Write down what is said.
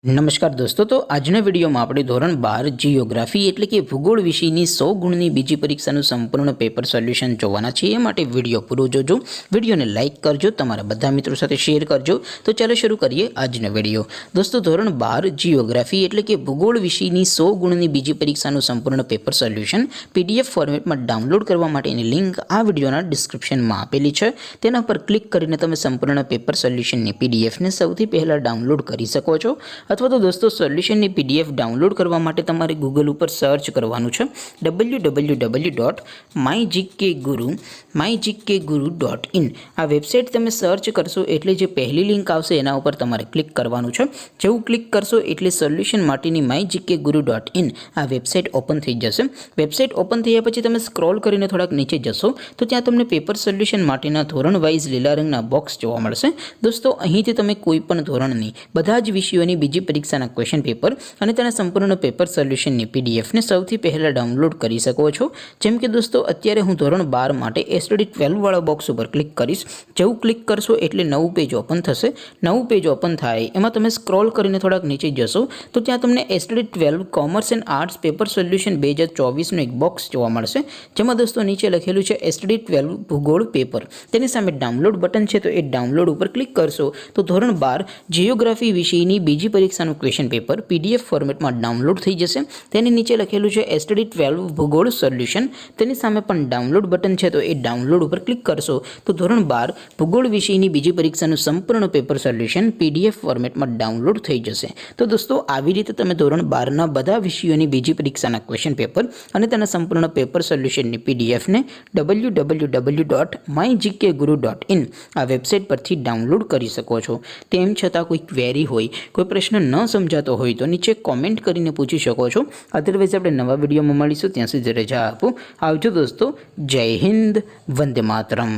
નમસ્કાર દોસ્તો, તો આજના વિડીયોમાં આપણે ધોરણ 12 જીઓગ્રાફી એટલે કે ભૂગોળ વિષયની 100 ગુણની બીજી પરીક્ષાનું સંપૂર્ણ પેપર સોલ્યુશન જોવાના છીએ। એ માટે વિડીયો પૂરો જોજો, વિડીયોને લાઇક કરજો, તમારા બધા મિત્રો સાથે શેર કરજો। તો ચાલો શરૂ કરીએ આજનો વિડીયો। દોસ્તો, ધોરણ 12 જીઓગ્રાફી એટલે કે ભૂગોળ વિષયની 100 ગુણની બીજી પરીક્ષાનું સંપૂર્ણ પેપર સોલ્યુશન PDF ફોર્મેટમાં ડાઉનલોડ કરવા માટેની લિંક આ વિડીયોના ડિસ્ક્રિપ્શનમાં આપેલી છે। તેના પર ક્લિક કરીને તમે સંપૂર્ણ પેપર સોલ્યુશનની PDFને સૌથી પહેલાં ડાઉનલોડ કરી શકો છો। अथवा तो दोस्तों सोल्यूशन PDF डाउनलॉड करवा माटे तमारे गूगल पर सर्च करवानुं छे www.mygkguru.in। आ वेबसाइट तमे सर्च करशो एटले जे पहली लिंक आवशे एना उपर तमारे क्लिक करवानुं छे। जेवुं क्लिक करशो एटले सोल्यूशन माटेनी mygkguru.in आ वेबसाइट ओपन थई जशे। वेबसाइट ओपन थया पछी तमे स्क्रॉल करीने थोड़ाक नीचे जशो तो त्यां तमने पेपर सोल्यूशन माटेना धोरण वाइज लीला रंगना बॉक्स जोवा मळशे। दोस्तों, અહીંથી તમે કોઈ પણ ધોરણની બધા જ વિષયોની બીજી પરીક્ષાના ક્વેશ્ચન પેપર અને તેના સંપૂર્ણ પેપર સોલ્યુશનની પીડીએફને સૌથી પહેલાં ડાઉનલોડ કરી શકો છો। જેમ કે દોસ્તો, અત્યારે હું ધોરણ 12 માટે એસટીડી 12 વાળા બોક્સ ઉપર ક્લિક કરીશ। જેવું ક્લિક કરશો એટલે નવું પેજ ઓપન થશે। નવું પેજ ઓપન થાય એમાં તમે સ્ક્રોલ કરીને થોડાક નીચે જશો તો ત્યાં તમને STD 12 commerce and arts paper solution 2024નું એક બોક્સ જોવા મળશે। જેમાં દોસ્તો નીચે લખેલું છે એસટીડી 12 ભૂગોળ પેપર। તેની સામે ડાઉનલોડ બટન છે, તો એ ડાઉનલોડ ઉપર ક્લિક કરશો તો ધોરણ 12 જીઓગ્રાફી વિષયની બીજી પરીક્ષાનું ક્વેશ્ચન પેપર PDF ફોર્મેટમાં ડાઉનલોડ થઈ જશે। તેની નીચે લખેલું છે એસટીડી 12 ભૂગોળ સોલ્યુશન। તેની સામે પણ ડાઉનલોડ બટન છે, તો એ ડાઉનલોડ ઉપર ક્લિક કરશો તો ધોરણ 12 ભૂગોળ વિષયની બીજી પરીક્ષાનું સંપૂર્ણ પેપર સોલ્યુશન PDF ફોર્મેટમાં ડાઉનલોડ થઈ જશે। તો દોસ્તો, આવી રીતે તમે ધોરણ 12ના બધા વિષયોની બીજી પરીક્ષાના ક્વેશ્ચન પેપર અને તેના સંપૂર્ણ પેપર સોલ્યુશનની PDFને www.mygkguru.in આ વેબસાઇટ પરથી ડાઉનલોડ કરી શકો છો। તેમ છતાં કોઈ ક્વેરી હોય, કોઈ પ્રશ્ન ન સમજાતો હોય તો નીચે કોમેન્ટ કરીને પૂછી શકો છો। અધરવાઇઝ આપણે નવા વિડીયોમાં મળીશું, ત્યાં સુધી રજા આપો। આવજો દોસ્તો, જય હિન્દ, વંદે માતરમ।